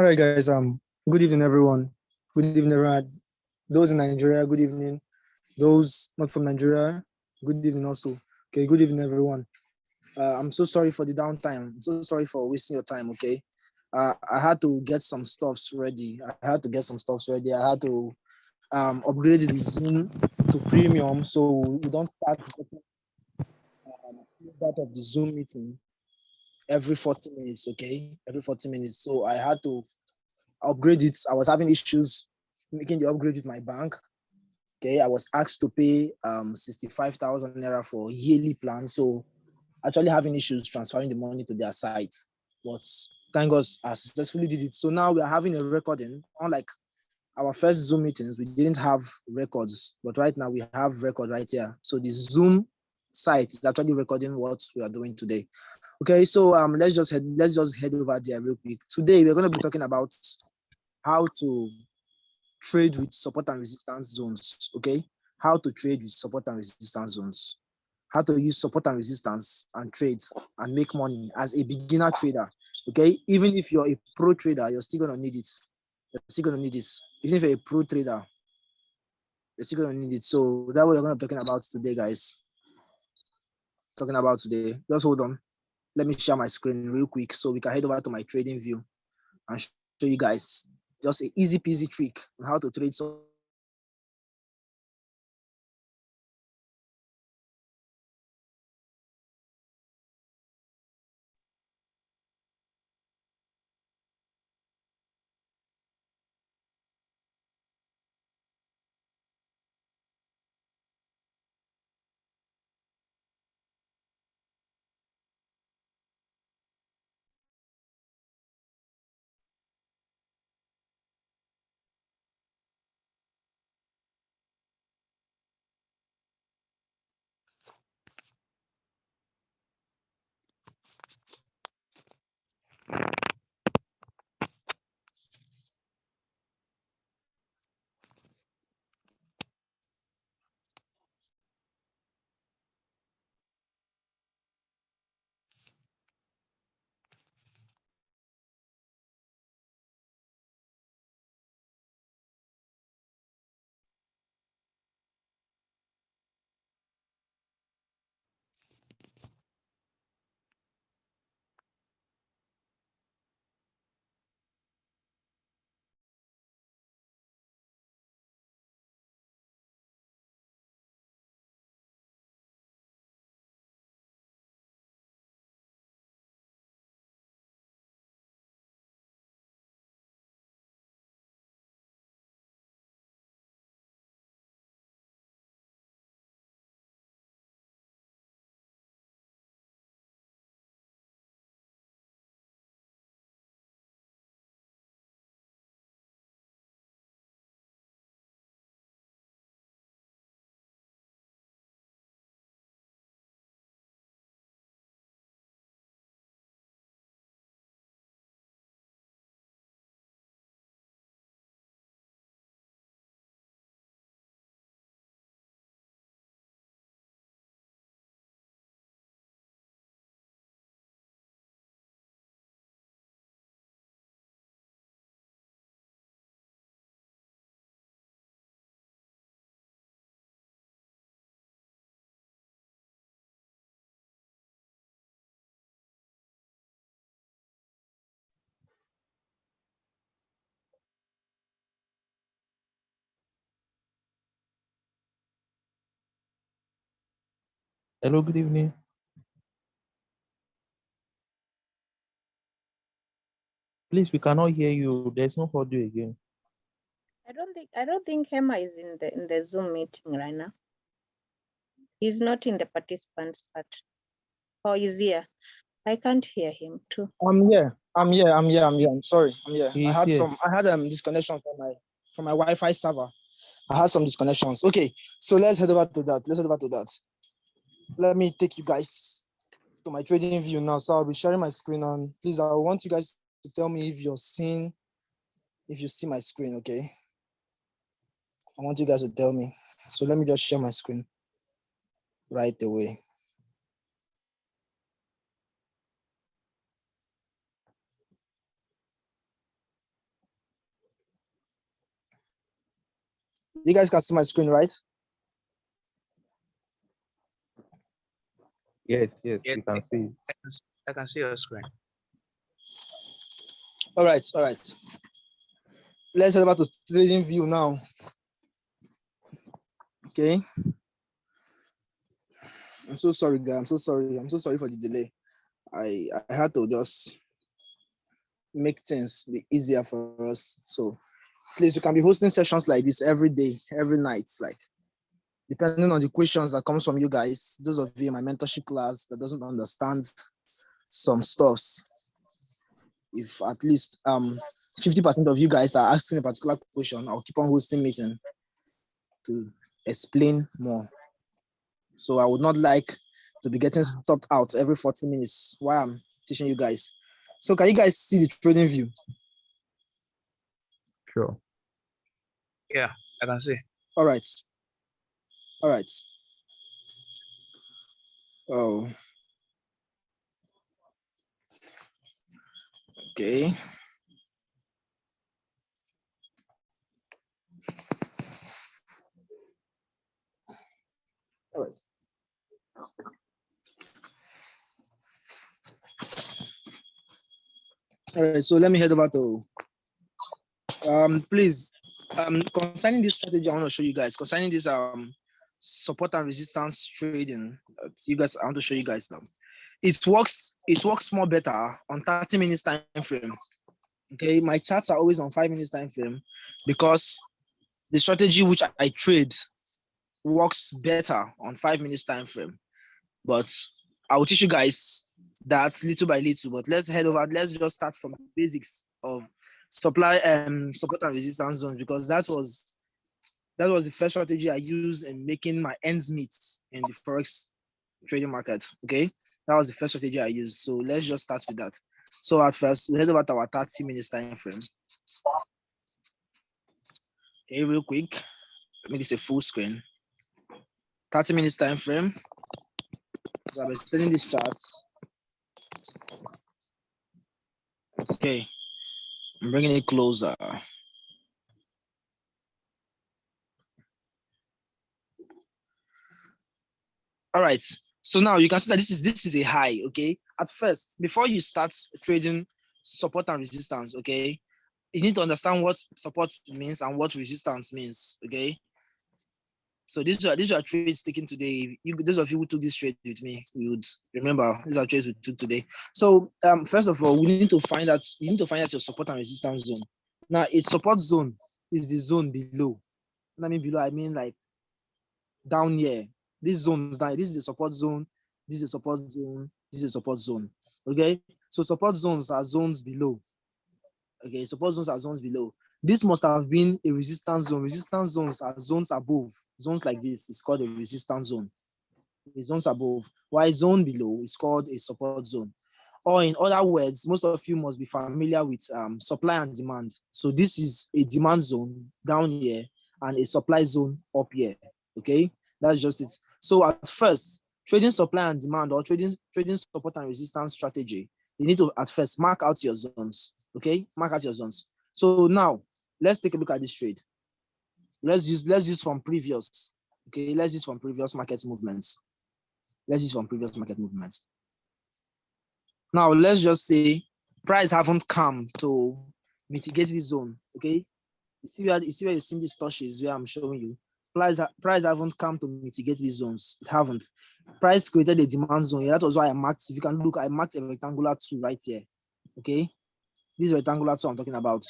All right, guys. Good evening, everyone. Good evening, everyone. Those in Nigeria, good evening. Those not from Nigeria, good evening also. Okay, good evening, everyone. I'm so sorry for the downtime. I'm so sorry for wasting your time. Okay, I had to get some stuffs ready. I had to upgrade the Zoom to premium, so we don't start getting that of the Zoom meeting every 40 minutes. Okay, every 40 minutes. So I had to upgrade it. I was having issues making the upgrade with my bank. Okay, I was asked to pay 65,000 naira for yearly plan. So actually having issues transferring the money to their site. But thank God I successfully did it. So now we are having a recording. Unlike our first Zoom meetings, we didn't have records, but right now we have record right here. So the Zoom site is actually recording what we are doing today. Okay, so let's just head over there real quick. Today we're going to be talking about how to trade with support and resistance zones. Okay, how to trade with support and resistance zones, how to use support and resistance and trade and make money as a beginner trader. Okay, even if you're a pro trader, you're still gonna need it. Even if you're a pro trader, you're still gonna need it. So that's what we're gonna be talking about today, guys. Just hold on. Let me share my screen real quick so we can head over to my trading view and show you guys just an easy peasy trick on how to trade support and resistance zones. Hello, good evening. Please, we cannot hear you. There's no audio again. I don't think Hema is in the Zoom meeting right now. He's not in the participants part. Oh, he's here. I can't hear him too. I'm here. I'm sorry. I'm here. He's here. I had disconnections from my Wi-Fi server. I had some disconnections. Okay, so let's head over to that. Let me take you guys to my trading view now. So I'll be sharing my screen, and please, I want you guys to tell me if you see my screen. Okay, I want you guys to tell me. So let me just share my screen right away. You guys can see my screen, right? Yes, Yes, we can see. I can see your screen. All right. Let's head over to trading view now. Okay. I'm so sorry, guys. I'm so sorry for the delay. I had to just make things be easier for us. So please, you can be hosting sessions like this every day, every night, like depending on the questions that comes from you guys. Those of you in my mentorship class that doesn't understand some stuffs, if at least 50% of you guys are asking a particular question, I'll keep on hosting meeting to explain more. So I would not like to be getting stopped out every 40 minutes while I'm teaching you guys. So can you guys see the trading view? Sure. Yeah, I can see. All right. Oh. Okay. All right. All right. So let me head over to please concerning this strategy I want to show you guys concerning this support and resistance trading. You guys, I want to show you guys now. It works more better on 30 minutes time frame. Okay, my charts are always on 5 minutes time frame because the strategy which I trade works better on 5 minutes time frame. But I will teach you guys that little by little. But let's just start from the basics of supply support and resistance zones, because that was the first strategy I used in making my ends meet in the Forex trading market. Okay, that was the first strategy I used. So let's just start with that. So at first, we head over to our 30 minutes time frame. Okay, real quick, make this a full screen. 30 minutes time frame. So I'm extending this chart. Okay, I'm bringing it closer. All right. So now you can see that this is a high. Okay. At first, before you start trading support and resistance, okay, you need to understand what support means and what resistance means. Okay. So these are trades taken today. Those of you who took this trade with me, you would remember these are trades we took today. So first of all, you need to find out your support and resistance zone. Now, its support zone is the zone below. When I mean below, I mean like down here. These zones down. This is the support zone. This is a support zone. This is a support zone. Okay. So support zones are zones below. Okay, support zones are zones below. This must have been a resistance zone. Resistance zones are zones above. Zones like this is called a resistance zone. The zones above. While zone below is called a support zone. Or in other words, most of you must be familiar with supply and demand. So this is a demand zone down here and a supply zone up here. Okay, that's just it. So at first, trading supply and demand or trading support and resistance strategy, you need to at first mark out your zones. Okay, mark out your zones. So now let's take a look at this trade. Let's use from previous. Okay, let's use from previous market movements. Now let's just say price haven't come to mitigate this zone. Okay, you see where you're seeing these touches where I'm showing you. Price haven't come to mitigate these zones. It haven't. Price created a demand zone. Yeah, that was why I marked. If you can look, I marked a rectangular 2 right here. Okay, this rectangular 2 I'm talking about.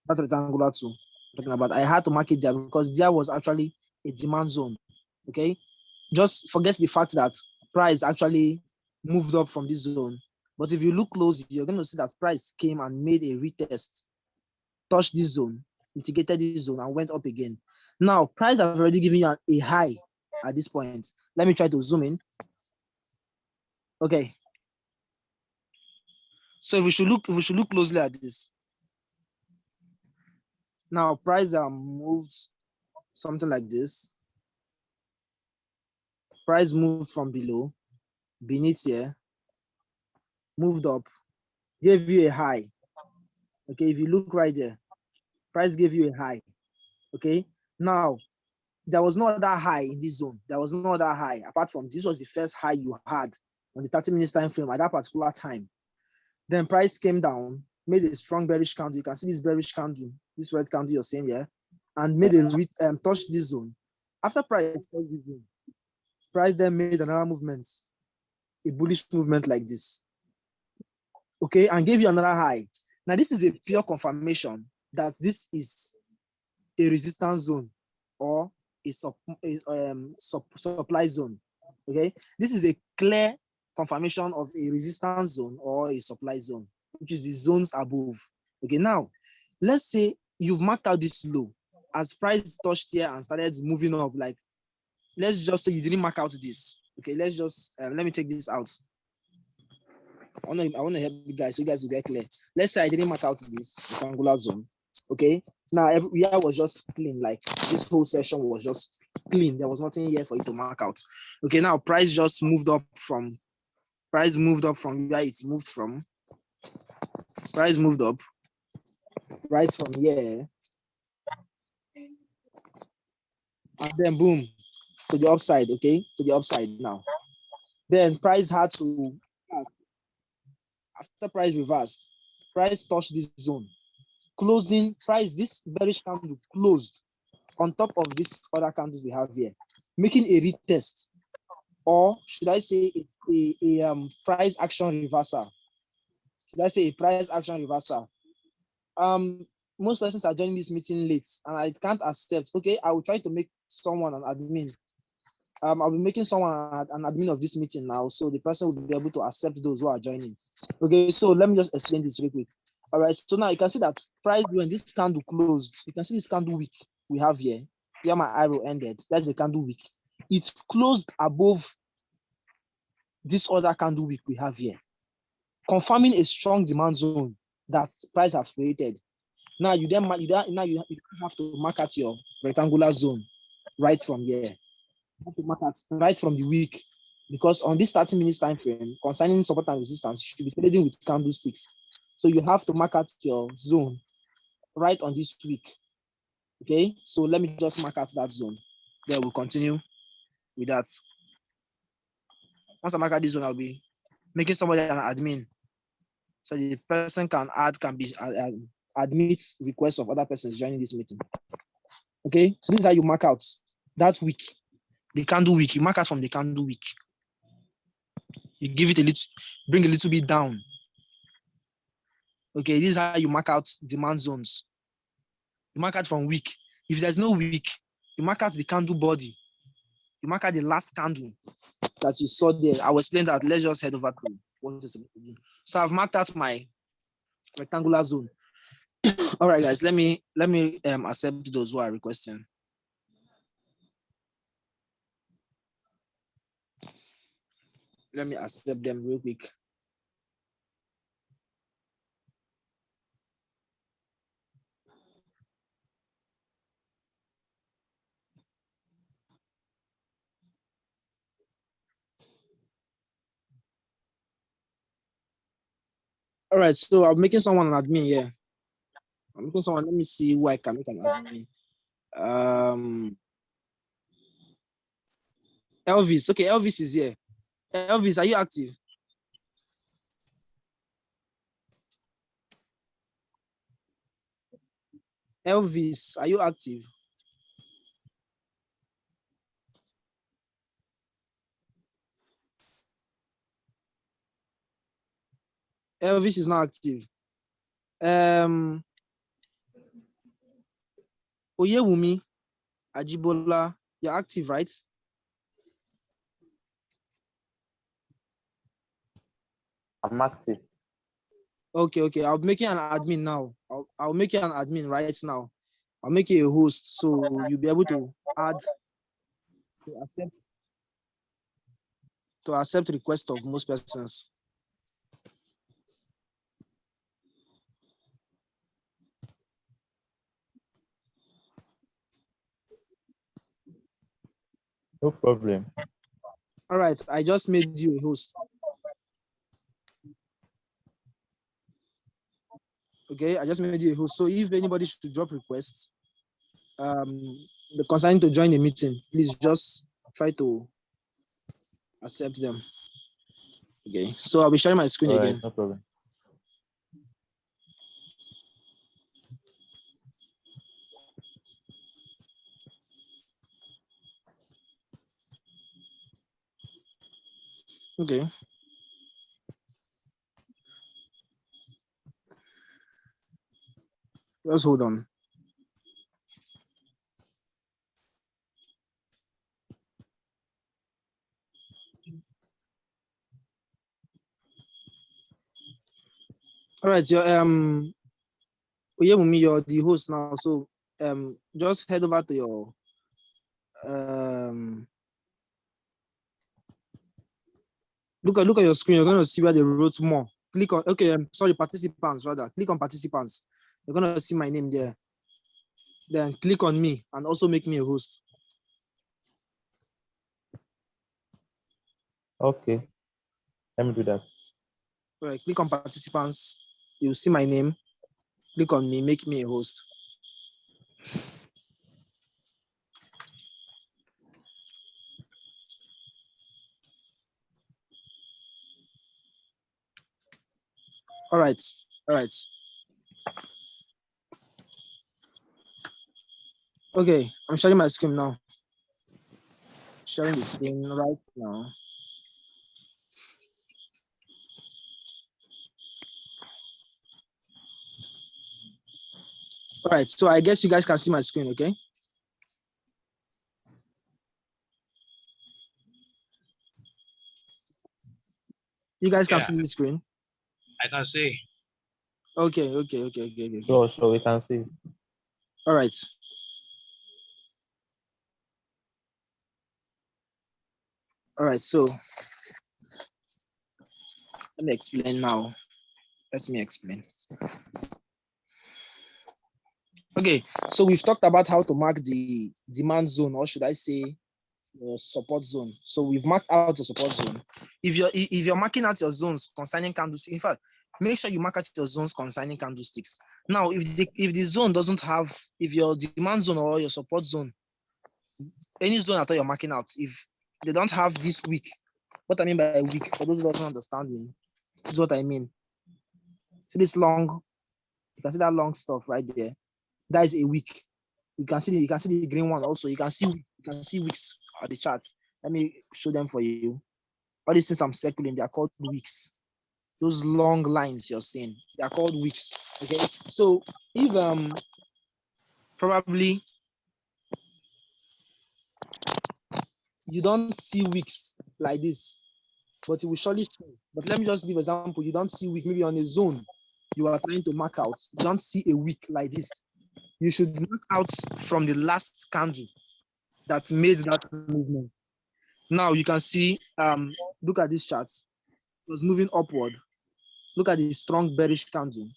That rectangular 2 I'm talking about. I had to mark it there because there was actually a demand zone. Okay, just forget the fact that price actually moved up from this zone. But if you look close, you're going to see that price came and made a retest, touched this zone, mitigated this zone, and went up again. Now, price have already given you a high at this point. Let me try to zoom in. Okay. So if we should look closely at this. Now, price moved something like this. Price moved from below, beneath here, moved up, gave you a high. Okay, if you look right there, price gave you a high. Okay, now there was no other high in this zone. There was no other high apart from this was the first high you had on the 30 minutes time frame at that particular time. Then price came down, made a strong bearish candle. You can see this bearish candle, this red candle you're seeing here, and made a touched this zone. After price touched this zone, price then made another movement, a bullish movement like this. Okay, and gave you another high. Now this is a pure confirmation that this is a resistance zone or a supply zone. Okay, this is a clear confirmation of a resistance zone or a supply zone, which is the zones above. Okay, now let's say you've marked out this low as price touched here and started moving up. Like, let's just say you didn't mark out this. Okay, let's just let me take this out. I want to help you guys so you guys will get clear. Let's say I didn't mark out this rectangular zone. Okay, now every year was just clean, like this whole session was just clean. There was nothing here for you to mark out. Okay, now price just moved up from where it moved from. Price moved up right from here, and then boom to the upside. Okay, to the upside now. Then price had to, after price reversed, price touched this zone. Closing price, this bearish candle closed on top of these other candles we have here, making a retest, or should I say a price action reversal? Should I say a price action reversal? Most persons are joining this meeting late, and I can't accept. Okay, I will try to make someone an admin. I'll be making someone an admin of this meeting now, so the person will be able to accept those who are joining. Okay, so let me just explain this real quick. All right, so now you can see that price when this candle closed, you can see this candle wick we have here. Where my arrow ended, that's a candle wick. It closed above this other candle wick we have here, confirming a strong demand zone that price has created. Now you have to mark out your rectangular zone right from here. You have to mark out right from the week, because on this 30 minutes time frame concerning support and resistance, you should be trading with candlesticks. So you have to mark out your zone right on this week. Okay, so let me just mark out that zone. Then we'll continue with that. Once I mark out this zone, I'll be making somebody an admin, so the person can admit requests of other persons joining this meeting. Okay, so this is how you mark out that week, the candle week. You mark out from the candle week. You give it a little, bring a little bit down. Okay, this is how you mark out demand zones. You mark out from week. If there's no week, you mark out the candle body. You mark out the last candle that you saw there. I will explain that. Let's just head over to what is supposed to do. So I've marked out my rectangular zone. All right, guys, let me accept those who are requesting. Let me accept them real quick. All right, so I'm making someone an admin here. I'm making someone. Let me see who I can make an admin. Elvis. Okay, Elvis is here. Elvis, are you active? Elvis, are you active? Elvis is not active. Oyewumi Ajibola, you're active, right? I'm active. Okay. I'll make you an admin now. I'll make you an admin right now. I'll make you a host, so you'll be able to add to accept request of most persons. No problem. All right, I just made you a host. Okay, I just made you a host. So if anybody should drop requests, concerning to join the meeting, please just try to accept them. Okay, so I'll be sharing my screen All right, again. no problem. Okay. Just hold on. All right, Oyemumi, you're the host now. So just head over to your look at your screen. You're gonna see where they wrote more. Click on sorry, participants rather. Click on participants. You're gonna see my name there. Then click on me and also make me a host. Okay, let me do that. All right, click on participants. You'll see my name. Click on me, make me a host. All right. Okay, I'm sharing my screen now. Sharing the screen right now. All right, so I guess you guys can see my screen, okay? You guys can see the screen? I can see. Okay. Sure, we can see. All right. All right, so let me explain now. Let me explain. Okay, so we've talked about how to mark the demand zone, or should I say support zone. So we've marked out the support zone. If you're marking out your zones concerning candlesticks, in fact, make sure you mark out your zones concerning candlesticks. Now, if the zone doesn't have, if your demand zone or your support zone, any zone at all you're marking out, if they don't have this week, what I mean by week, for those who don't understand me, this is what I mean. See this long, you can see that long stuff right there. That is a week. You can see the green one also. You can see weeks on the chart. Let me show them for you. All these things I'm circling, they are called weeks. Those long lines you're seeing, they are called weeks. Okay. So if probably you don't see weeks like this, but you will surely see. But let me just give an example. You don't see week, maybe on a zone you are trying to mark out. You don't see a week like this. You should mark out from the last candle that made that movement. Now you can see, look at this chart. It was moving upward. Look at the strong bearish candle.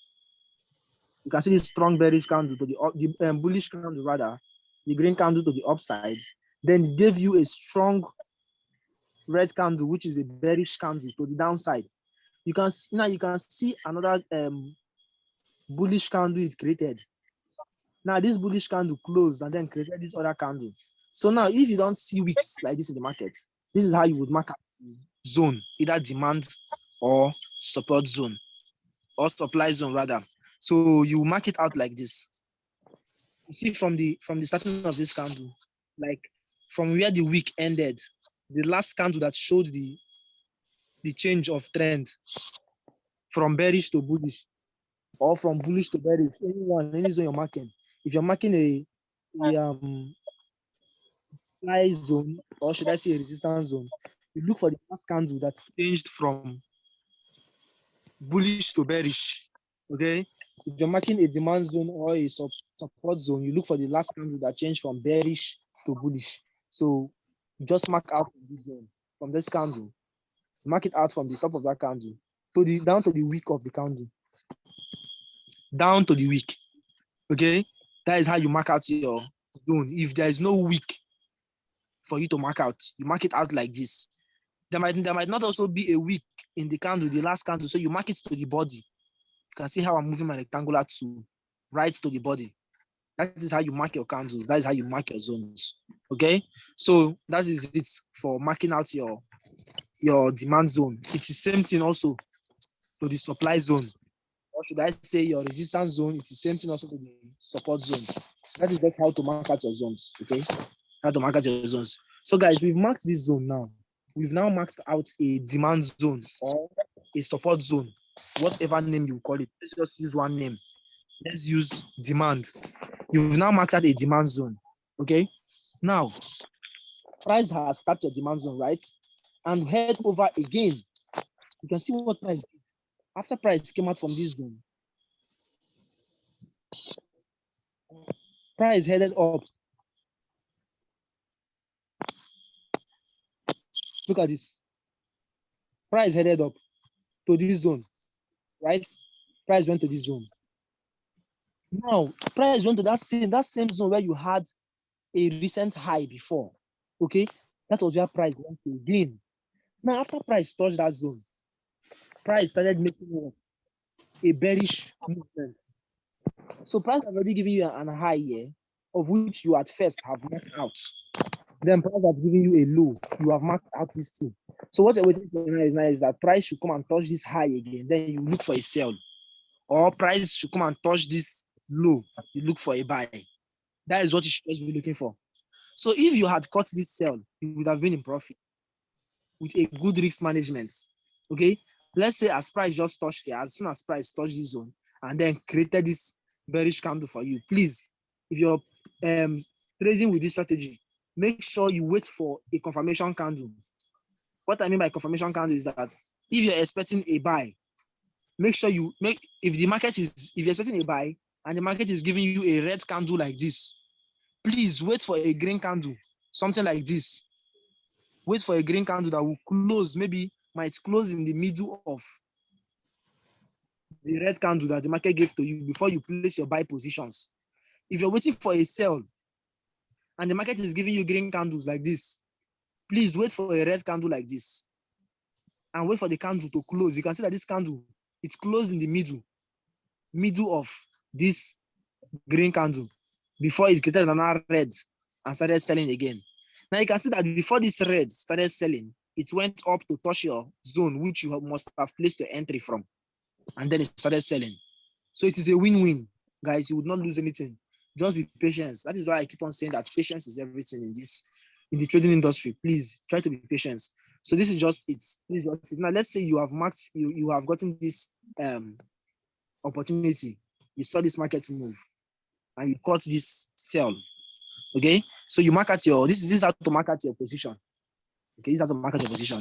You can see the strong bearish candle to the bullish candle rather, the green candle to the upside. Then it gave you a strong red candle, which is a bearish candle to the downside. You can see, now you can see another bullish candle it created. Now this bullish candle closed and then created this other candle. So now if you don't see wicks like this in the market, this is how you would mark out zone, either demand or support zone, or supply zone rather. So you mark it out like this. You see from the starting of this candle, like from where the week ended, the last candle that showed the change of trend from bearish to bullish, or from bullish to bearish, any zone you're marking. If you're marking a supply zone, or should I say a resistance zone, you look for the last candle that changed from bullish to bearish. Okay, if you're marking a demand zone or a support zone, you look for the last candle that changed from bearish to bullish. So just mark out from this zone, from this candle, mark it out from the top of that candle to the down to the wick of the candle, down to the wick. Okay, that is how you mark out your zone. If there is no wick for you to mark out, you mark it out like this. There might not also be a wick in the candle, the last candle, so you mark it to the body. You can see how I'm moving my rectangular tool right to the body. That is how you mark your candles. That is how you mark your zones. Okay, so that is it for marking out your demand zone. It is same thing also to the supply zone, or should I say your resistance zone. It is same thing also to the support zone. That is just how to mark out your zones. Okay, how to mark out your zones. So guys, we've marked this zone now. We've now marked out a demand zone or a support zone, whatever name you call it. Let's just use one name. Let's use demand. You've now marked out a demand zone. Okay. Now, price has tapped your demand zone, right? And head over again. You can see what price did. After price came out from this zone, price headed up. Look at this. Price headed up to this zone, right? Price went to this zone. Now, price went to that same zone where you had a recent high before. Okay, that was where price went to again. Now, after price touched that zone, price started making a bearish movement. So price has already given you an high here, of which you at first have marked out. Then price has given you a low. You have marked out this thing. So what you're waiting for now is that price should come and touch this high again. Then you look for a sell. Or price should come and touch this low. You look for a buy. That is what you should just be looking for. So if you had caught this sell, you would have been in profit with a good risk management. Okay, let's say as price just touched here, as soon as price touched this zone and then created this bearish candle for you, please, if you're trading with this strategy, make sure you wait for a confirmation candle. What I mean by confirmation candle is that if you're expecting a buy, make sure you make, if you're expecting a buy and the market is giving you a red candle like this, please wait for a green candle, something like this. Wait for a green candle that will close, might close in the middle of the red candle that the market gave to you before you place your buy positions. If you're waiting for a sell and the market is giving you green candles like this, please wait for a red candle like this and wait for the candle to close. You can see that this candle, it's closed in the middle of this green candle before it created another red and started selling again. Now you can see that before this red started selling, it went up to touch your zone, which you must have placed your entry from, and then it started selling. So it is a win-win, guys. You would not lose anything. Just be patient. That is why I keep on saying that patience is everything in the trading industry. Please try to be patient. So this is just it. Now let's say you have marked, you have gotten this opportunity. You saw this market move and you caught this sell. Okay, so you mark out your, this is how to mark out your position. Okay, this is how to mark out your position.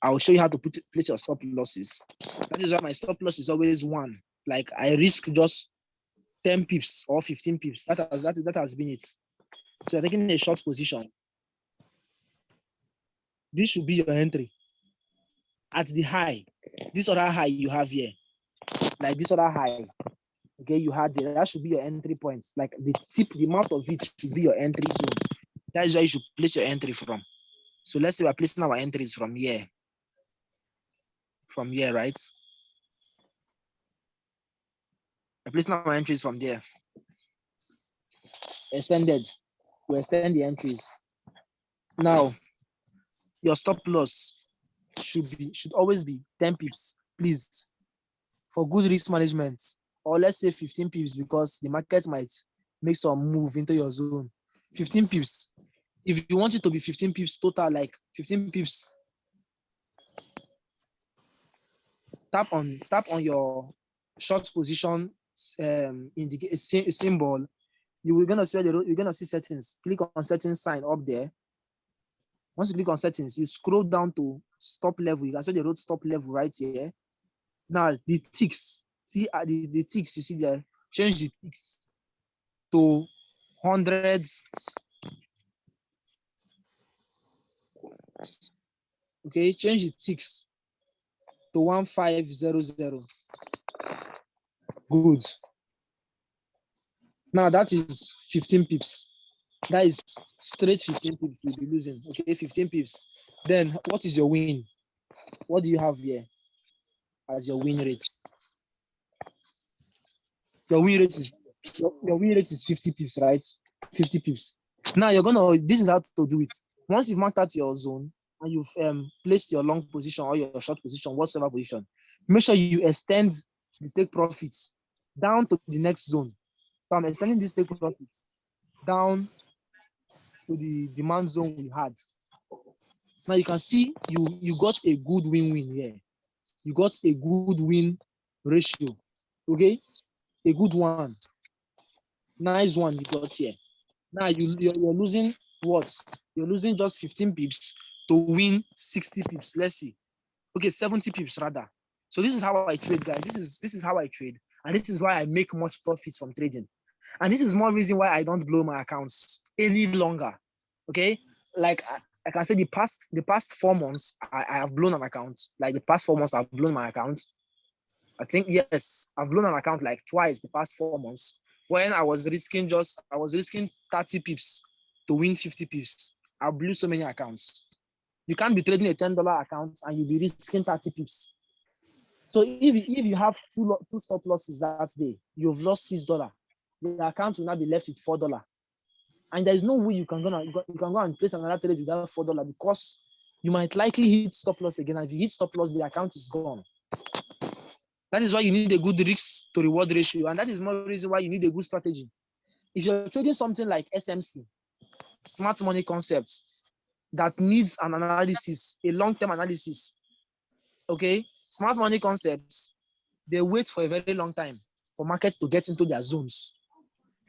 I'll show you how to place your stop losses. That is why my stop loss is always 1. Like I risk just 10 pips or 15 pips. That has been it. So you're taking a short position. This should be your entry. At the high, this other high you have here, like this other high, okay, you had there, that should be your entry point. Like the amount of it should be your entry zone. That is where you should place your entry from. So let's say we're placing our entries from here. From here, right? We're placing our entries from there. Extended. We extend the entries. Now, your stop loss should always be 10 pips, please, for good risk management. Or let's say 15 pips because the market might make some move into your zone. 15 pips. If you want it to be 15 pips total, like 15 pips, tap on your short position symbol. You're gonna see settings. Click on settings sign up there. Once you click on settings, you scroll down to stop level. You can see the road stop level right here. Now the ticks, see the ticks you see there. Change the ticks to hundreds. Okay, change the ticks to 1500. Good. Now that is 15 pips. That is straight 15 pips you'll be losing. Okay, 15 pips. Then what is your win? What do you have here as your win rate? Your win rate is your win rate is 50 pips, right? 50 pips. Now this is how to do it. Once you've marked out your zone and you've placed your long position or your short position, whatever position, make sure you extend the take profits down to the next zone. So I'm extending this take profits down to the demand zone we had. Now you can see you got a good win-win here. You got a good win ratio. Okay, a good one. Nice one you got here. Now you're losing what? You're losing just 15 pips to win 60 pips. Let's see. Okay, 70 pips rather. So this is how I trade, guys. This is how I trade, and this is why I make much profits from trading. And this is more reason why I don't blow my accounts any longer. Okay, like I can say the past 4 months I have blown an account. Like the past 4 months I've blown my account. I think yes, I've blown an account like twice the past 4 months when I was risking 30 pips to win 50 pips. I blew so many accounts. You can't be trading a $10 account and you'll be risking 30 pips. So if you have two stop losses that day, you've lost $6. The account will not be left with $4. And there is no way you can go and place another trade with that $4 because you might likely hit stop loss again. And if you hit stop loss, the account is gone. That is why you need a good risk to reward ratio. And that is more reason why you need a good strategy. If you're trading something like SMC, smart money concepts, that needs an analysis, a long-term analysis, okay? Smart money concepts, they wait for a very long time for markets to get into their zones.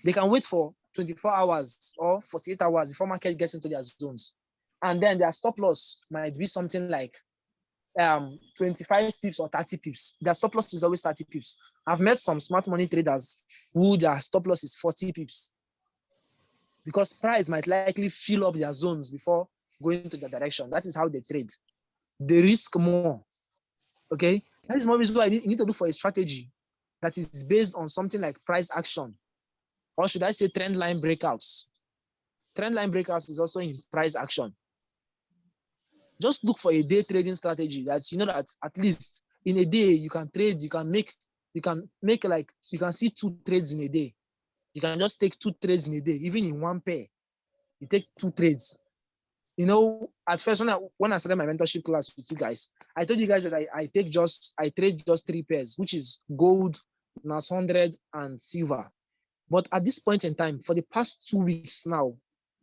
They can wait for 24 hours or 48 hours before market gets into their zones. And then their stop loss might be something like 25 pips or 30 pips. Their stop loss is always 30 pips. I've met some smart money traders who their stop loss is 40 pips because price might likely fill up their zones before going to the direction. That is how they trade. They risk more. Okay, that is more reason why you need to look for a strategy that is based on something like price action, or should I say trend line breakouts. Trend line breakouts is also in price action. Just look for a day trading strategy that you know that at least in a day you can trade, you can see 2 trades in a day. You can just take 2 trades in a day, even in one pair. You take 2 trades. You know, at first when I started my mentorship class with you guys, I told you guys that I trade just 3 pairs, which is gold, NAS 100, and silver. But at this point in time, for the past 2 weeks now,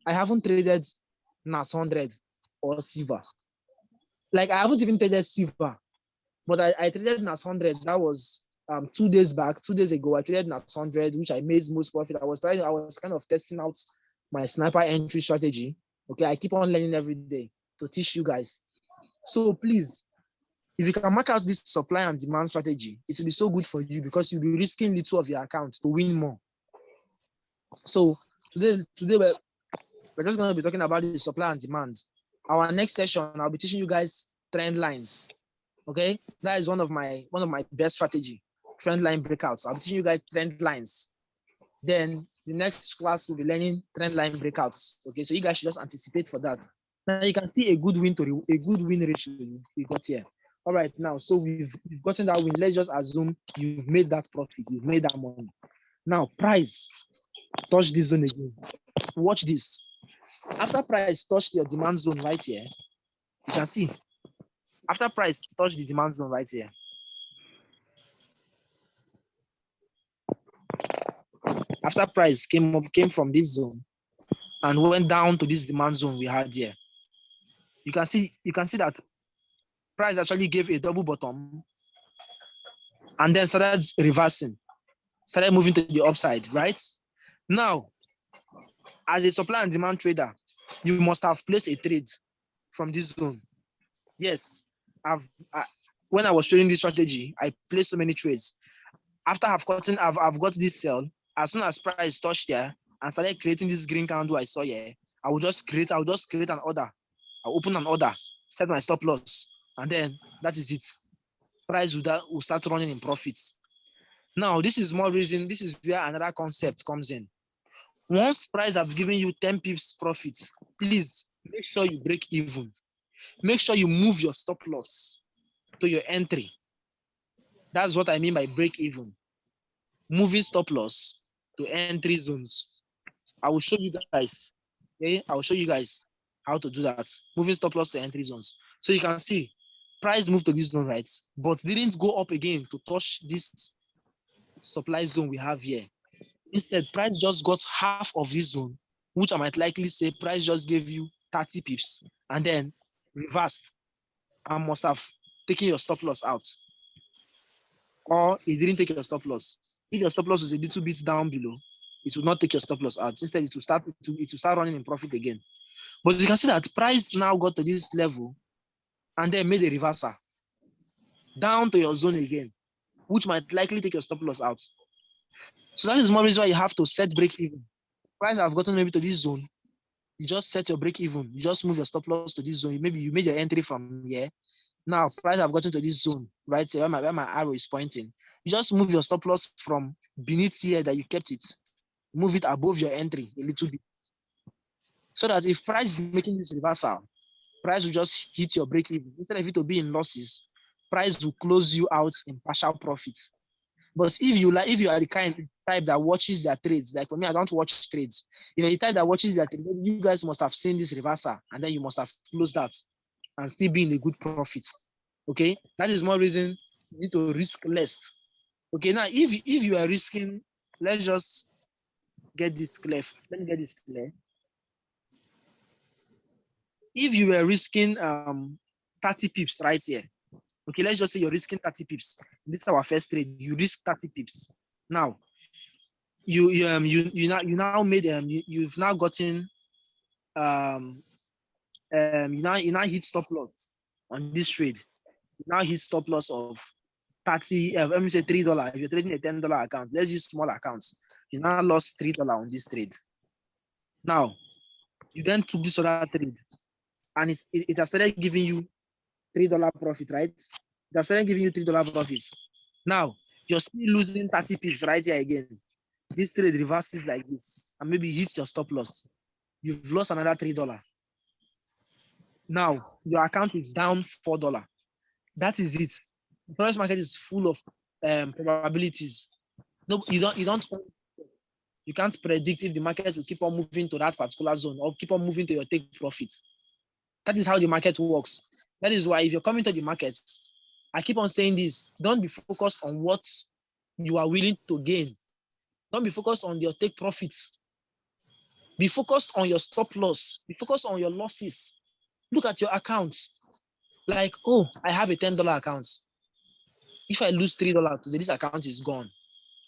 I haven't traded NAS 100 or silver. Like I haven't even traded silver, but I traded NAS 100. That was 2 days back. 2 days ago, I traded NAS 100, which I made most profit. I was kind of testing out my sniper entry strategy. Okay, I keep on learning every day to teach you guys. So please, if you can mark out this supply and demand strategy, it will be so good for you because you'll be risking little of your account to win more. So today we're just going to be talking about the supply and demand. Our next session, I'll be teaching you guys trend lines. Okay, that is one of my best strategy, trend line breakouts. I'll be teaching you guys trend lines. Then the next class will be learning trend line breakouts. Okay, so you guys should just anticipate for that. Now you can see a good win ratio we got here. All right, now so we've gotten that win. Let's just assume you've made that profit, you've made that money. Now price touch this zone again. Watch this. After price touched your demand zone right here, you can see. After price touched the demand zone right here, after price came from this zone and went down to this demand zone we had here, you can see that price actually gave a double bottom and then started reversing, started moving to the upside, right? Now, as a supply and demand trader, you must have placed a trade from this zone. Yes, when I was trading this strategy, I placed so many trades. After I've got this sell. As soon as price touched here and started creating this green candle I saw here, I'll just create an order. I'll open an order, set my stop loss, and then that is it. Price will start running in profits. Now, this is where another concept comes in. Once price has given you 10 pips profit, please make sure you break even. Make sure you move your stop loss to your entry. That's what I mean by break even. Moving stop loss to entry zones. I will show you guys. Okay, I will show you guys how to do that. Moving stop loss to entry zones. So you can see price moved to this zone, right? But didn't go up again to touch this supply zone we have here. Instead, price just got half of this zone, which I might likely say price just gave you 30 pips and then reversed and must have taken your stop loss out. Or it didn't take your stop loss. If your stop loss is a little bit down below, it will not take your stop loss out. Instead, it will start running in profit again. But you can see that price now got to this level and then made a reversal down to your zone again, which might likely take your stop loss out. So that is more reason why you have to set break even. Price have gotten maybe to this zone. You just set your break even. You just move your stop loss to this zone. Maybe you made your entry from here. Now price have gotten to this zone, right? Where my arrow is pointing. You just move your stop loss from beneath here that you kept it. Move it above your entry a little bit. So that if price is making this reversal, price will just hit your break even. Instead of it to be in losses, price will close you out in partial profits. But if you are the kind type that watches their trades, like for me, I don't watch trades. If you're the type that watches their trades, you guys must have seen this reversal and then you must have closed that and still be in a good profit. Okay, that is more reason you need to risk less. Okay, now if you are risking, let's just get this clear. Let me get this clear. If you were risking 30 pips right here, okay, let's just say you're risking 30 pips. This is our first trade. You risk 30 pips. Now, you now made you've now gotten you now hit stop loss on this trade. You now hit stop loss of 30. Let me say $3. If you're trading a $10 account, let's use small accounts. You now lost $3 on this trade. Now, you then took this other trade, and it has started giving you $3 profit, right? It has started giving you $3 profits. Now, you're still losing 30 pips right here again. This trade reverses like this, and maybe hits your stop loss. You've lost another $3. Now, your account is down $4. That is it. The forex market is full of probabilities. No, you can't predict if the market will keep on moving to that particular zone or keep on moving to your take profit. That is how the market works. That is why if you're coming to the market, I keep on saying this, don't be focused on what you are willing to gain. Don't be focused on your take profits. Be focused on your stop loss. Be focused on your losses. Look at your account. Like, oh, I have a $10 account. If I lose $3 today, this account is gone.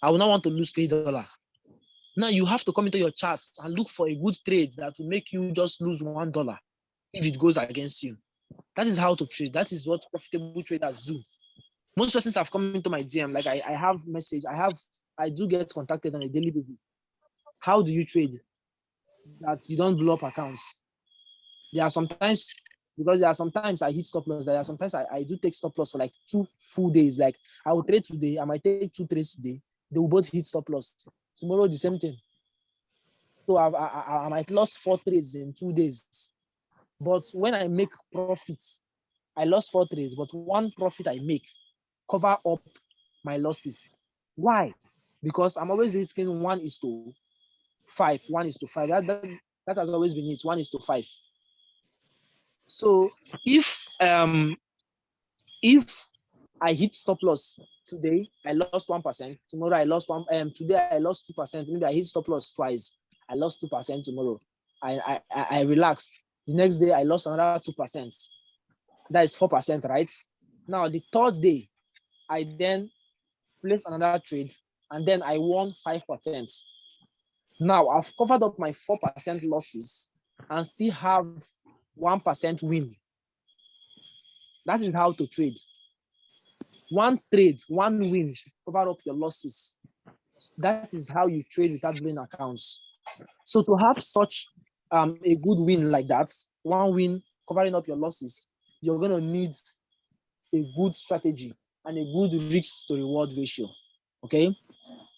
I will not want to lose $3. Now you have to come into your charts and look for a good trade that will make you just lose $1 if it goes against you. That is how to trade. That is what profitable traders do. Most persons have come into my DM. Like I have message. I do get contacted on a daily basis. How do you trade that you don't blow up accounts? There are sometimes I hit stop loss. There are sometimes I do take stop loss for like 2 full days. Like I will trade today. I might take 2 trades today. They will both hit stop loss. Tomorrow the same thing. So I might lost 4 trades in 2 days. But when I make profits, I lost 4 trades, but one profit I make cover up my losses. Why? Because I'm always risking 1:5. 1:5. That has always been it. 1:5. So if I hit stop loss today, I lost 1%. Tomorrow I lost 1. Today I lost 2%. Maybe I hit stop loss twice. I lost 2% tomorrow. I relaxed. The next day I lost another 2%. That is 4%, right? Now the third day, I then placed another trade, and then I won 5%. Now I've covered up my 4% losses and still have 1% win. That is how to trade. One trade, one win should cover up your losses. That is how you trade without blowing accounts. So to have such a good win like that, one win covering up your losses, you're going to need a good strategy and a good risk to reward ratio. Okay.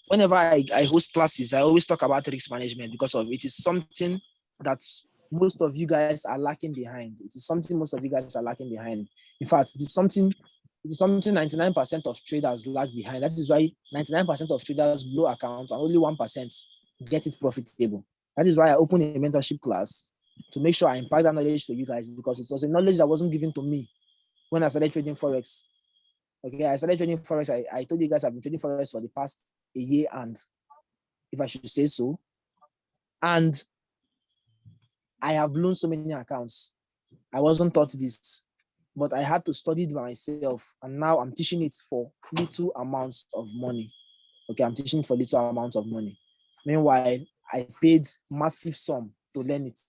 Whenever I host classes, I always talk about risk management because of it is something that most of you guys are lacking behind. It is something most of you guys are lacking behind. In fact, it is something It is something 99% of traders lag behind. That is why 99% of traders blow accounts and only 1% get it profitable. That is why I opened a mentorship class to make sure I impart that knowledge to you guys, because it was a knowledge that wasn't given to me when I started trading Forex. Okay, I started trading Forex. I told you guys I've been trading Forex for the past a year, and if I should say so. And I have blown so many accounts. I wasn't taught this, but I had to study it by myself. And now I'm teaching it for little amounts of money. Okay, I'm teaching for little amounts of money. Meanwhile, I paid massive sum to learn it.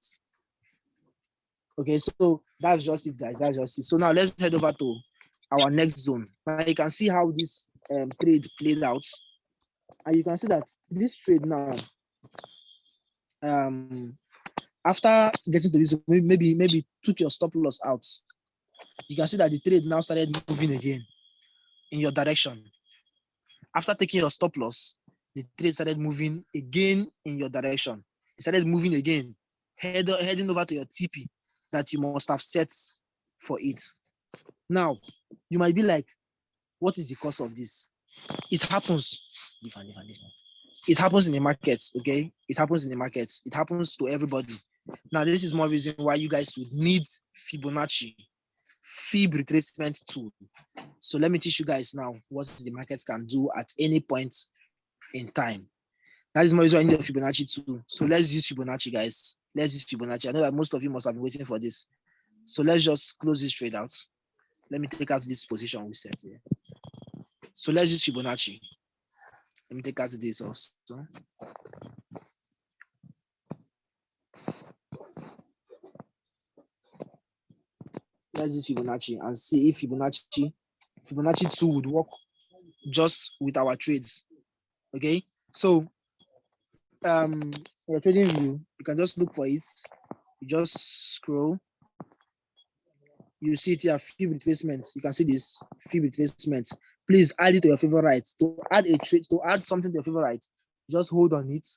Okay, so that's just it, guys. That's just it. So now let's head over to our next zone. Now you can see how this trade played out. And you can see that this trade now, after getting to this, maybe took your stop loss out. You can see that the trade now started moving again in your direction. After taking your stop loss, the trade started moving again in your direction. It started moving again, heading over to your TP that you must have set for it. Now, you might be like, what is the cause of this? It happens. It happens in the markets, okay? It happens in the markets. It happens to everybody. Now, this is more reason why you guys would need Fibonacci, Fib retracement tool. So let me teach you guys now what the market can do at any point in time. That is more reason why I need a Fibonacci tool. So let's use Fibonacci, guys. Let's use Fibonacci. I know that most of you must have been waiting for this. So let's just close this trade out. Let me take out this position we set here. So let's use Fibonacci. Let me take out this also. Let's use Fibonacci and see if Fibonacci 2 would work just with our trades. Okay, so your trading view, you can just look for it. You just scroll. You see it here, Fib retracements. You can see this Fib retracements. Please add it to your favorites. To add a trade, to add something to your favorite, just hold on it,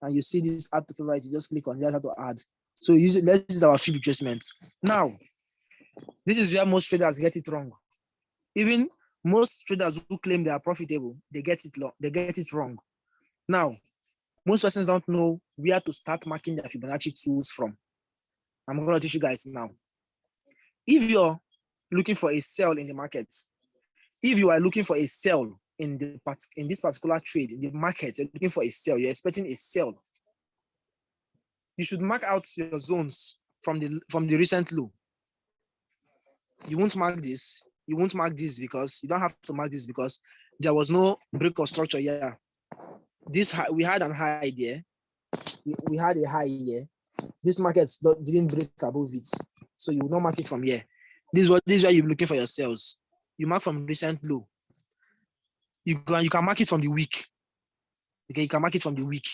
and you see this add to favorite. You just click on that to add. So let's use our Fib retracement. Now, this is where most traders get it wrong. Even most traders who claim they are profitable, they get it wrong. Now, most persons don't know where to start marking their Fibonacci tools from. I'm going to teach you guys now. If you're looking for a sell in the market, if you are looking for a sell in this particular trade in the market, you're looking for a sell, you're expecting a sell, you should mark out your zones from the recent low. You won't mark this. You won't mark this because you don't have to mark this because there was no break of structure here. We had an high there. We had a high here. This market didn't break above it, so you will not mark it from here. This is why you're looking for your sales. You mark from recent low. You can mark it from the week. Okay, you can mark it from the week.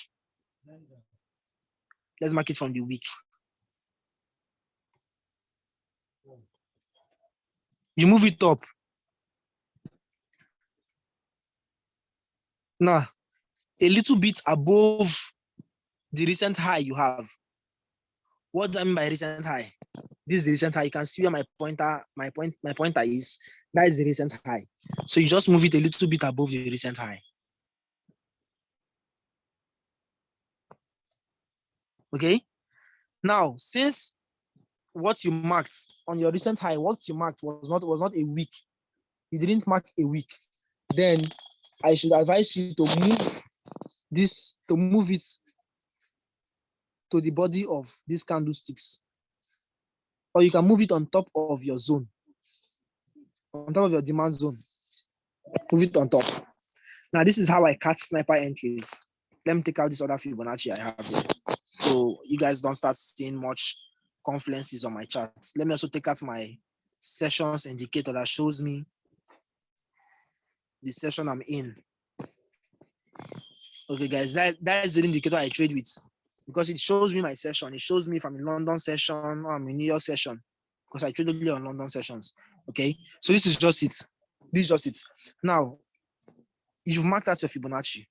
Let's mark it from the week. You move it up. Now, a little bit above the recent high you have. What do I mean by recent high? This is the recent high. You can see where my pointer is. That is the recent high. So you just move it a little bit above the recent high. Okay. Now, since what you marked on your recent high, what you marked was not a week. You didn't mark a week. Then I should advise you to move it to the body of these candlesticks, or you can move it on top of your zone, on top of your demand zone. Move it on top. Now, this is how I catch sniper entries. Let me take out this other Fibonacci I have here, so you guys don't start seeing much confluences on my charts. Let me also take out my sessions indicator that shows me the session I'm in. Okay, guys, that is the indicator I trade with, because it shows me my session. It shows me if I'm in London session or I'm in New York session, because I trade only on London sessions. Okay, so this is just it. This is just it. Now, you've marked out your Fibonacci.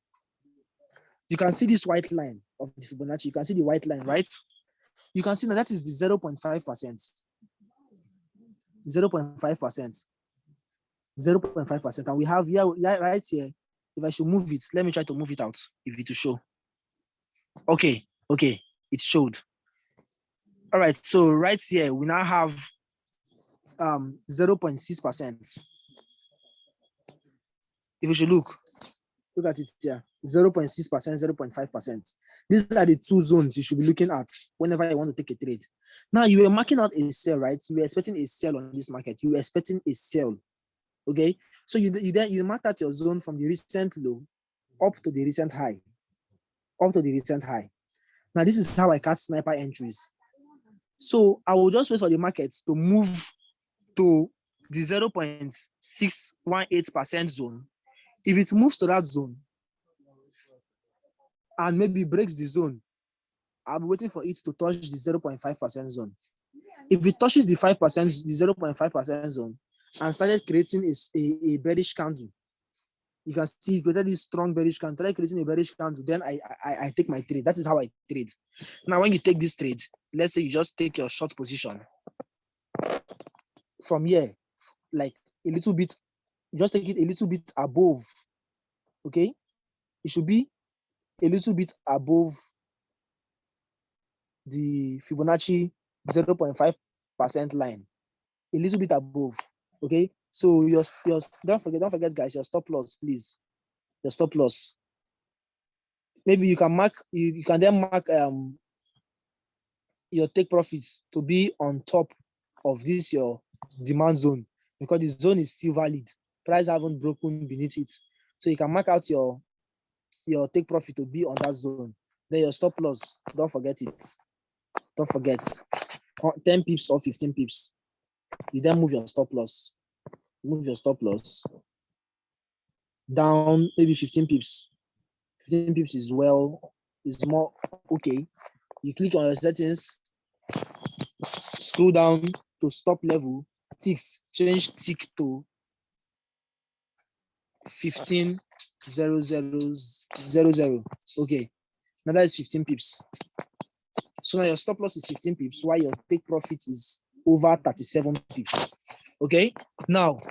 You can see this white line of the Fibonacci. You can see the white line, right? You can see now that is the 0.5%. 0.5%. 0.5%. And we have here, right here, if I should move it, let me try to move it out if it will show. Okay, it showed. All right, so right here, we now have 0.6%. If you should look at it here, 0.6%, 0.5%. These are the two zones you should be looking at whenever you want to take a trade. Now, you were marking out a sell, right? You were expecting a sell on this market. You were expecting a sell, okay? So you marked out your zone from the recent low up to the recent high, Now, this is how I catch sniper entries. So I will just wait for the market to move to the 0.618% zone. If it moves to that zone and maybe breaks the zone, I'll be waiting for it to touch the 0.5% zone. If it touches the 5%, the 0.5% zone, and started creating a bearish candle, you can see it created this strong bearish candle, started creating a bearish candle, then I take my trade. That is how I trade. Now, when you take this trade, let's say you just take your short position from here, like a little bit, just take it a little bit above, okay? It should be a little bit above the Fibonacci 0.5% line, a little bit above, okay? So your don't forget, guys, your stop loss, please. Your stop loss. Maybe you can mark, you can then mark your take profits to be on top of this your demand zone, because the zone is still valid. Price haven't broken beneath it. So you can mark out your take profit to be on that zone. Then your stop loss, don't forget it. Don't forget 10 pips or 15 pips. You then move your stop loss. Move your stop loss down maybe 15 pips. 15 pips is more okay. You click on your settings, scroll down to stop level, ticks, change tick to 15.0000. Okay, now that is 15 pips. So now your stop loss is 15 pips, while your take profit is over 37 pips. Okay, now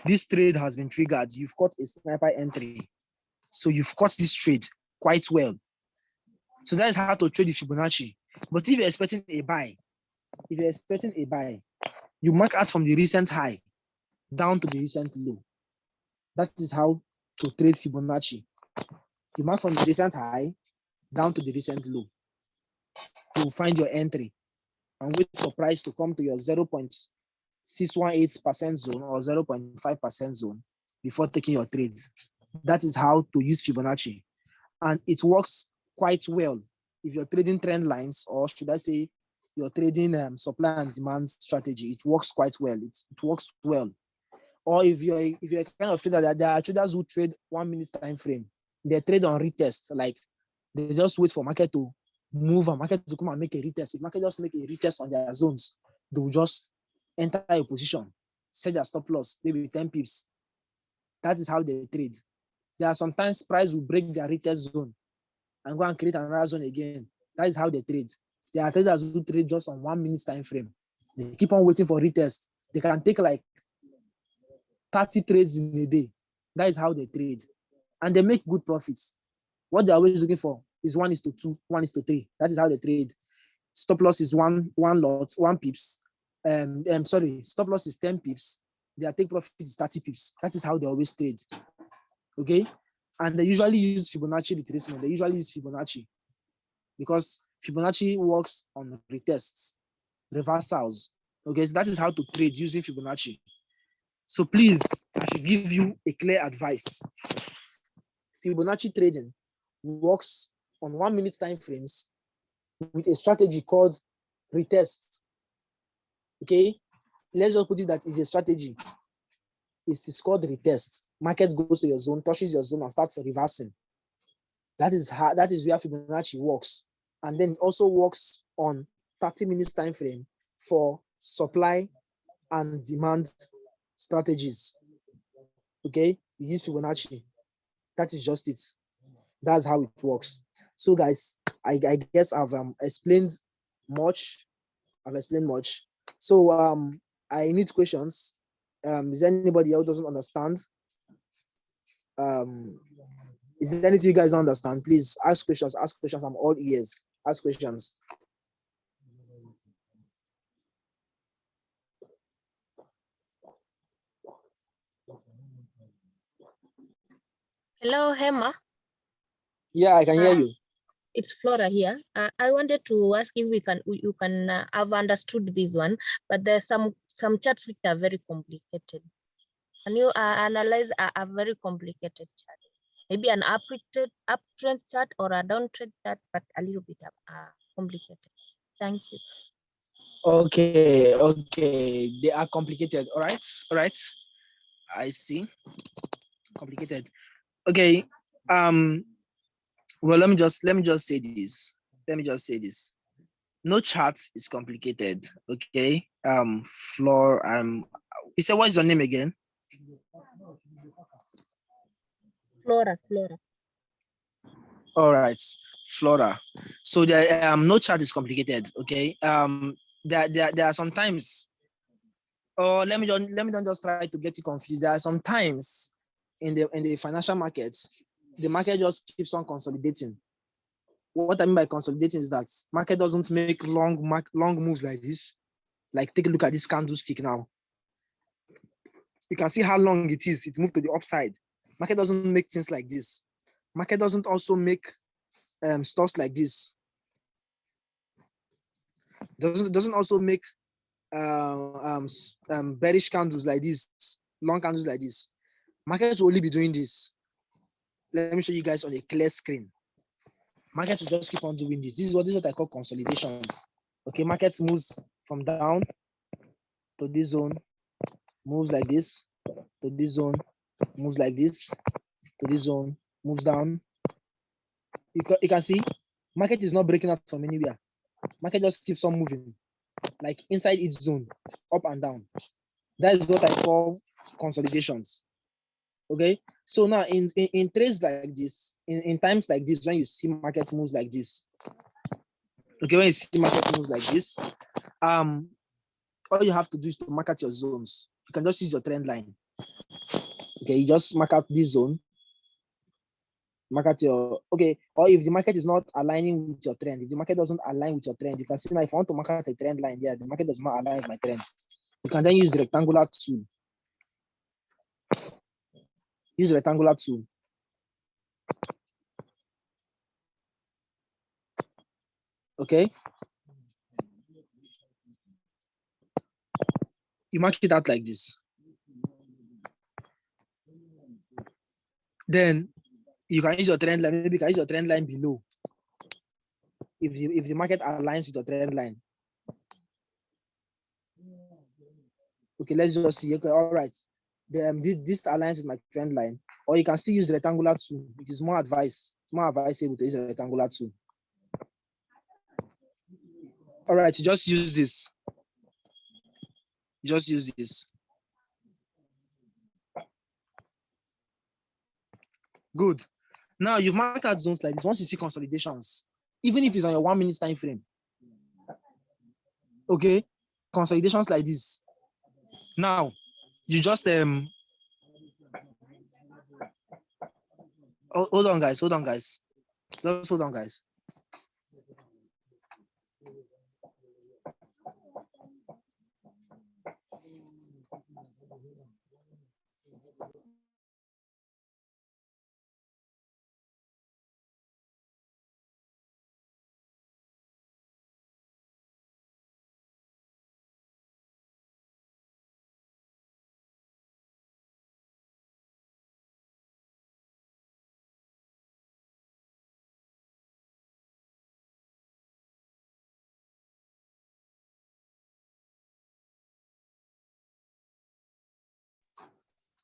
this trade has been triggered. You've caught a sniper entry. So you've caught this trade quite well. So that is how to trade the Fibonacci. But if you're expecting a buy, you mark out from the recent high down to the recent low. That is how to trade Fibonacci. You mark from the recent high down to the recent low. You will find your entry and wait for price to come to your 0.618% zone or 0.5% zone before taking your trades. That is how to use Fibonacci. And it works quite well if you're trading trend lines, or should I say you're trading supply and demand strategy. It works quite well. It works well. Or if you're a kind of trader, there are traders who trade 1 minute time frame. They trade on retest, like they just wait for market to move and market to come and make a retest. If market just make a retest on their zones, they will just enter a position, set their stop loss, maybe 10 pips. That is how they trade. There are sometimes price will break their retest zone and go and create another zone again. That is how they trade. There are traders who trade just on 1 minute time frame. They keep on waiting for retest. They can take like 30 trades in a day. That is how they trade. And they make good profits. What they're always looking for is 1:2, 1:3. That is how they trade. Stop loss is one lot, 1 pips. Stop loss is 10 pips. Their take profit is 30 pips. That is how they always trade. Okay? And they usually use Fibonacci retracement. They usually use Fibonacci because Fibonacci works on retests, reversals. Okay, so that is how to trade using Fibonacci. So please, I should give you a clear advice. Fibonacci trading works on 1 minute time frames with a strategy called retest. Okay, let's just put it that is a strategy. It's called retest. Market goes to your zone, touches your zone, and starts reversing. That is where Fibonacci works. And then it also works on 30 minutes time frame for supply and demand strategies. Okay, you use Fibonacci. That is just it. That's how it works. So guys, I guess I've explained much. So I need questions. Is there anybody else doesn't understand? Is there anything you guys don't understand? Please ask questions. Ask questions. I'm all ears. Ask questions. Hello, Hema. Yeah, I can hear you. It's Flora here. I wanted to ask if you can have understood this one, but there's some charts which are very complicated. Can you analyze a very complicated chart? Maybe an uptrend chart or a downtrend chart, but a little bit complicated. Thank you. Okay. They are complicated. All right. I see. Complicated. Okay. Well, let me just say this. No chart is complicated. Okay. Floor. You said, what's your name again? Flora. All right, Flora. So there no chart is complicated. Okay. There are sometimes, or let me don't just try to get you confused. There are sometimes in the financial markets, the market just keeps on consolidating. What I mean by consolidating is that market doesn't make long moves like this. Like, take a look at this candlestick now. You can see how long it is. It moved to the upside. Market doesn't make things like this. Market doesn't also make stuffs like this. Doesn't also make bearish candles like this, long candles like this. Market will only be doing this. Let me show you guys on a clear screen. Market will just keep on doing this. This is what I call consolidations. Okay, market moves from down to this zone, moves like this to this zone, moves like this to this zone, moves down. You can see market is not breaking out from anywhere. Market just keeps on moving, like inside its zone, up and down. That is what I call consolidations. Okay, so now in trades like this, in times like this, when you see market moves like this, okay, when you see market moves like this, all you have to do is to mark out your zones. You can just use your trend line. Okay, you just mark out this zone, mark out your, okay, or if the market is not aligning with your trend, if the market doesn't align with your trend, you can see now if I want to mark out a trend line there, the market does not align with my trend. You can then use the rectangular tool. Use the rectangular tool. Okay. You mark it out like this. Then you can use your trend line. Maybe you can use your trend line below. If the market aligns with your trend line. Okay, let's just see. Okay, all right. This aligns with my trend line. Or you can still use the rectangular tool. It is more advisable to use a rectangular tool. All right, you just use this. Just use this. Good. Now you've marked out zones like this. Once you see consolidations, even if it's on your 1 minute time frame, okay, consolidations like this. Now you just hold on, guys. Just hold on, guys.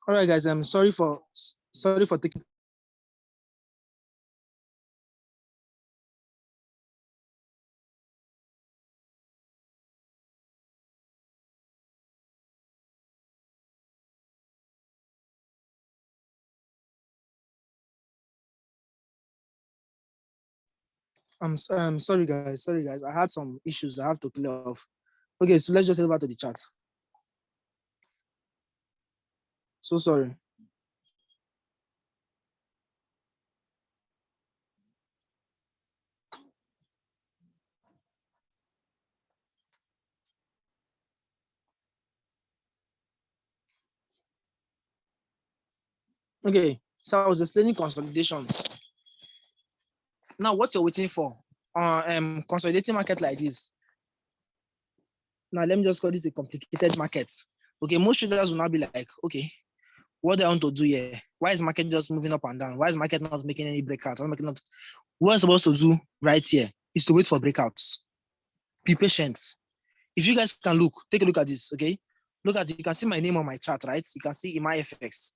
All right, guys. I'm sorry for taking. I'm sorry, guys. I had some issues I have to clear off. Okay, so let's just head over to the chat. So sorry. Okay, so I was explaining consolidations. Now, what you're waiting for? Consolidating market like this. Now, let me just call this a complicated market. Okay, most traders will now be like, okay, what do I want to do here? Why is market just moving up and down? Why is market not making any breakouts? What I'm supposed to do right here is to wait for breakouts. Be patient. If you guys can look, take a look at this, okay? Look at it. You can see my name on my chart, right? You can see in my FX.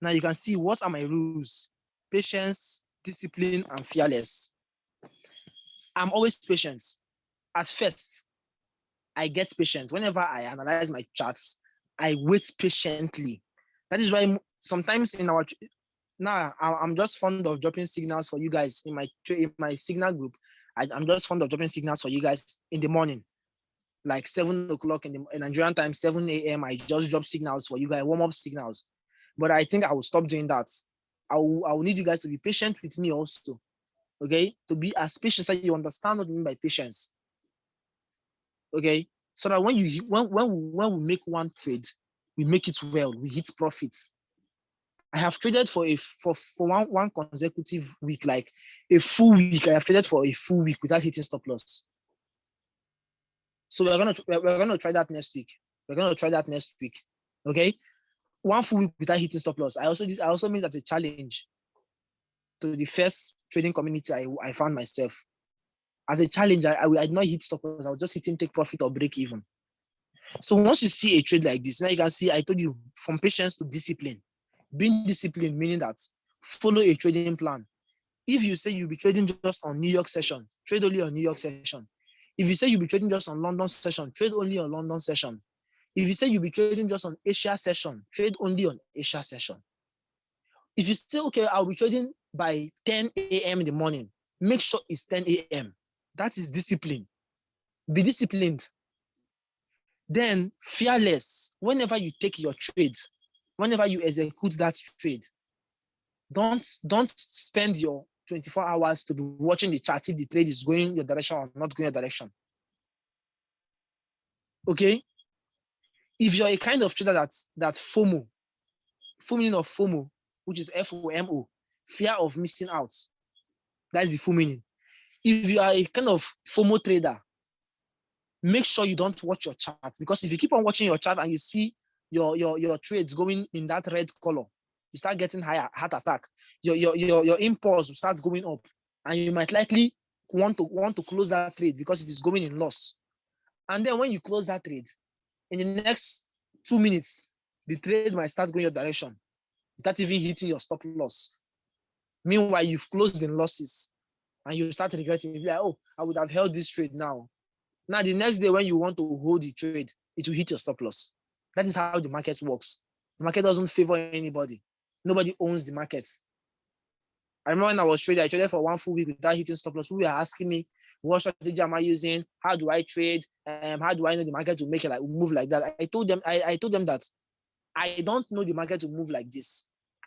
Now you can see what are my rules: patience, discipline, and fearless. I'm always patient. At first, I get patient. Whenever I analyze my charts, I wait patiently. That is why sometimes in our now I'm just fond of dropping signals for you guys in my signal group. I'm just fond of dropping signals for you guys in the morning, like 7 o'clock in Nigerian time, 7 a.m. I just drop signals for you guys, warm up signals. But I think I will stop doing that. I will need you guys to be patient with me also. Okay, to be as patient as you understand what I mean by patience. Okay, so that when we make one trade, we make it well, we hit profits. I have traded for one consecutive week, like a full week. I have traded for a full week without hitting stop loss. So we're gonna try that next week. We're gonna try that next week. Okay, one full week without hitting stop loss. I also made that a challenge to the first trading community I found myself. As a challenge, I did not hit stop loss. I was just hitting take profit or break even. So once you see a trade like this, now you can see I told you from patience to discipline. Being disciplined, meaning that follow a trading plan. If you say you'll be trading just on New York session, trade only on New York session. If you say you'll be trading just on London session, trade only on London session. If you say you'll be trading just on Asia session, trade only on Asia session. If you say, okay, I'll be trading by 10 a.m. in the morning, make sure it's 10 a.m. That is discipline. Be disciplined. Then fearless. Whenever you take your trade, whenever you execute that trade, don't spend your 24 hours to be watching the chart if the trade is going your direction or not going your direction. Okay? If you're a kind of trader that FOMO, meaning of FOMO, which is FOMO, fear of missing out. That's the full meaning. If you are a kind of FOMO trader, make sure you don't watch your chart, because if you keep on watching your chart and you see your trades going in that red color, you start getting heart attack. Your impulse will start going up, and you might likely want to close that trade because it is going in loss. And then when you close that trade, in the next 2 minutes, the trade might start going your direction without even hitting your stop loss. Meanwhile, you've closed in losses, and you start regretting. You'll be like, oh, I would have held this trade now. Now, the next day when you want to hold the trade, it will hit your stop loss. That is how the market works. The market doesn't favor anybody. Nobody owns the market. I remember when I was trading, I traded for one full week without hitting stop loss. People were asking me, what strategy am I using? How do I trade? How do I know the market to make it like move like that? I told them that I don't know the market to move like this.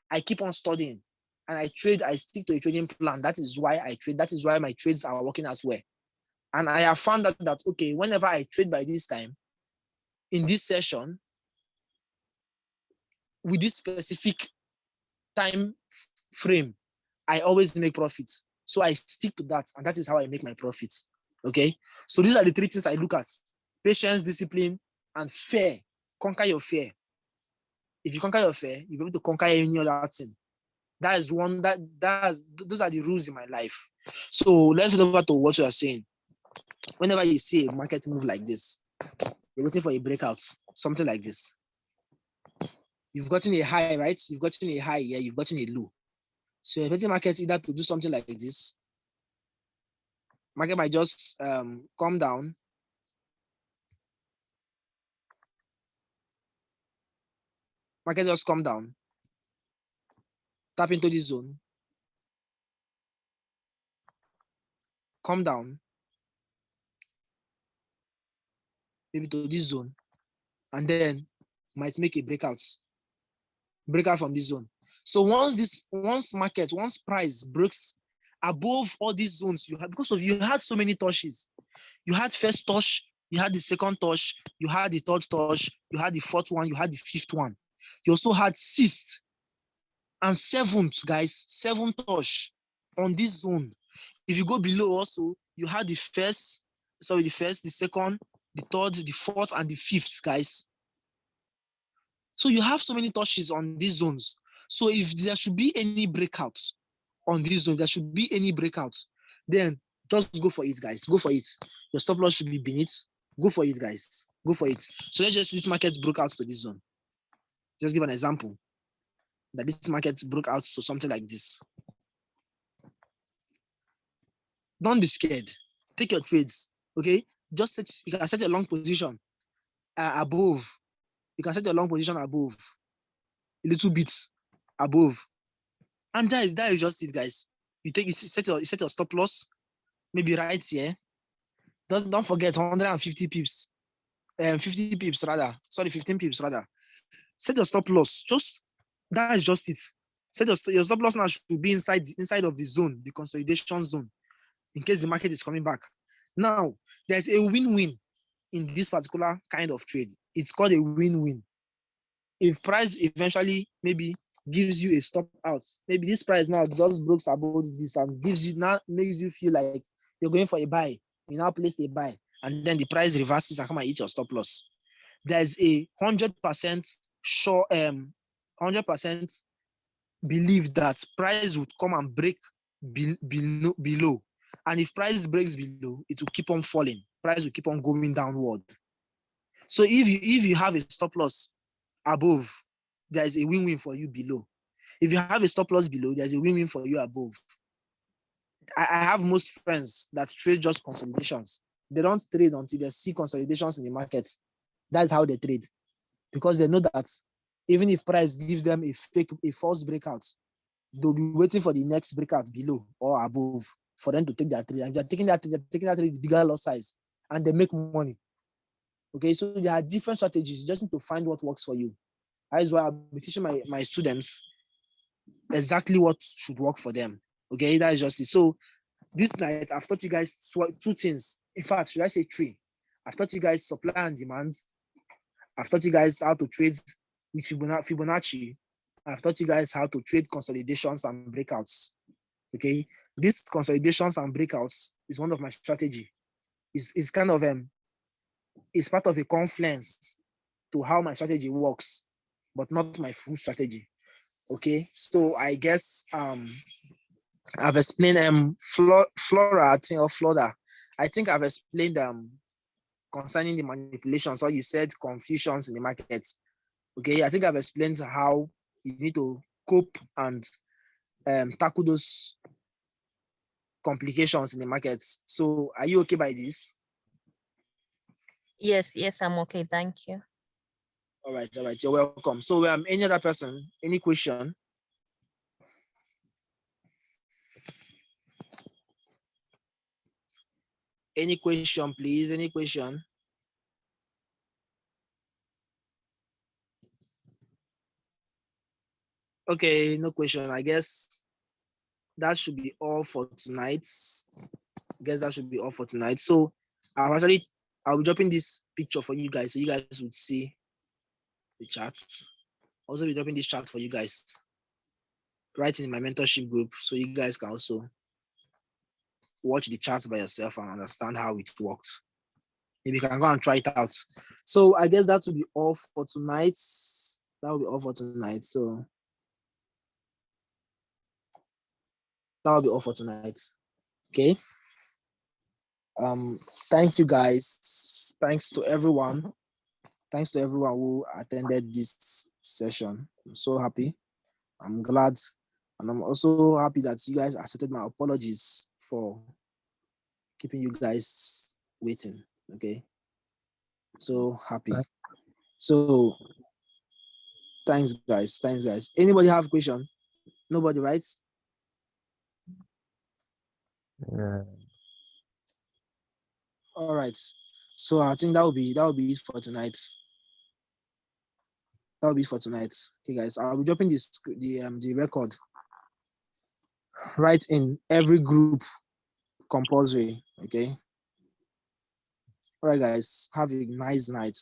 I keep on studying and I stick to a trading plan. That is why I trade. That is why my trades are working as well. And I have found that okay, whenever I trade by this time, in this session, with this specific time frame, I always make profits. So I stick to that, and that is how I make my profits. Okay. So these are the 3 things I look at: patience, discipline, and fear. Conquer your fear. If you conquer your fear, you'll be able to conquer any other thing. That is one those are the rules in my life. So let's go over to what you are saying. Whenever you see a market move like this, you're waiting for a breakout, something like this. You've gotten a high, right? You've gotten a high here, you've gotten a low. So you're expecting market either to do something like this. Market might just come down. Market just come down. Tap into this zone. Come down. Maybe to this zone. And then might make a breakout. breakout from this zone. So once price breaks above all these zones, you have, because of you had so many touches. You had first touch, you had the second touch, you had the third touch, you had the fourth one, you had the fifth one. You also had sixth and seventh, guys, seventh touch on this zone. If you go below also, you had the first, the second, the third, the fourth, and the fifth, guys. So you have so many touches on these zones. So if there should be any breakouts on these zones, there should be any breakouts, then just go for it, guys. Go for it. Your stop loss should be beneath. Go for it, guys. Go for it. So let's just, this market broke out to this zone. Just give an example that this market broke out to something like this. Don't be scared. Take your trades, okay? Just set, you can set a long position above. You can set your long position above, a little bit above. And that is just it, guys. You set your stop loss, maybe right here. Don't forget 150 pips. 50 pips rather. Sorry, 15 pips rather. Set your stop loss. Just that is just it. Set your stop loss now should be inside of the zone, the consolidation zone, in case the market is coming back. Now, there's a win-win in this particular kind of trade. It's called a win-win. If price eventually maybe gives you a stop out, maybe this price now just breaks above this and makes you feel like you're going for a buy. You now place a buy, and then the price reverses and come and hit your stop loss. There's a 100% sure, 100% believe that price would come and break below. And if price breaks below, it will keep on falling. Price will keep on going downward. So if you have a stop loss above, there is a win-win for you below. If you have a stop loss below, there's a win-win for you above. I have most friends that trade just consolidations. They don't trade until they see consolidations in the market. That's how they trade, because they know that even if price gives them a false breakout, they'll be waiting for the next breakout below or above for them to take that trade. And they're taking that trade with bigger lot size, and they make money. Okay, so there are different strategies. You just need to find what works for you. That is why I'll be teaching my students exactly what should work for them. Okay, that is just it. So this night, I've taught you guys two things. In fact, should I say three? I've taught you guys supply and demand. I've taught you guys how to trade with Fibonacci. I've taught you guys how to trade consolidations and breakouts. Okay, these consolidations and breakouts is one of my strategy. It's kind of it's part of a confluence to how my strategy works, but not my full strategy. Okay, so I guess I've explained Flora, I think, or Flora. I think I've explained concerning the manipulations, or you said confusions in the market. Okay, I think I've explained how you need to cope and tackle those complications in the markets. So are you okay by this? Yes, I'm okay. Thank you. All right, you're welcome. So any other person, any question? Any question, please? Any question? Okay, no question. I guess that should be all for tonight. So I'll be dropping this picture for you guys so you guys would see the charts. Also be dropping this chart for you guys right in my mentorship group so you guys can also watch the charts by yourself and understand how it works. Maybe you can go and try it out. So I guess that will be all for tonight. So that will be all for tonight. Okay. Thank you guys. Thanks to everyone who attended this session. I'm so happy. I'm glad. And I'm also happy that you guys accepted my apologies for keeping you guys waiting. Okay. So happy. So thanks guys. Anybody have a question? Nobody, right? Yeah. All right. So I think that will be it for tonight. That will be for tonight. Okay, guys. I'll be dropping the record right in every group compulsory. Okay. All right, guys. Have a nice night.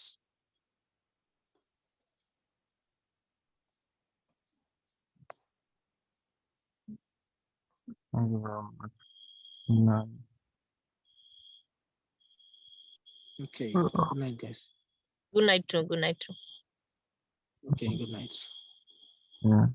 Thank you very much. No. Okay. Good night, guys. Good night too. Good night too. Okay. Good night. Yeah.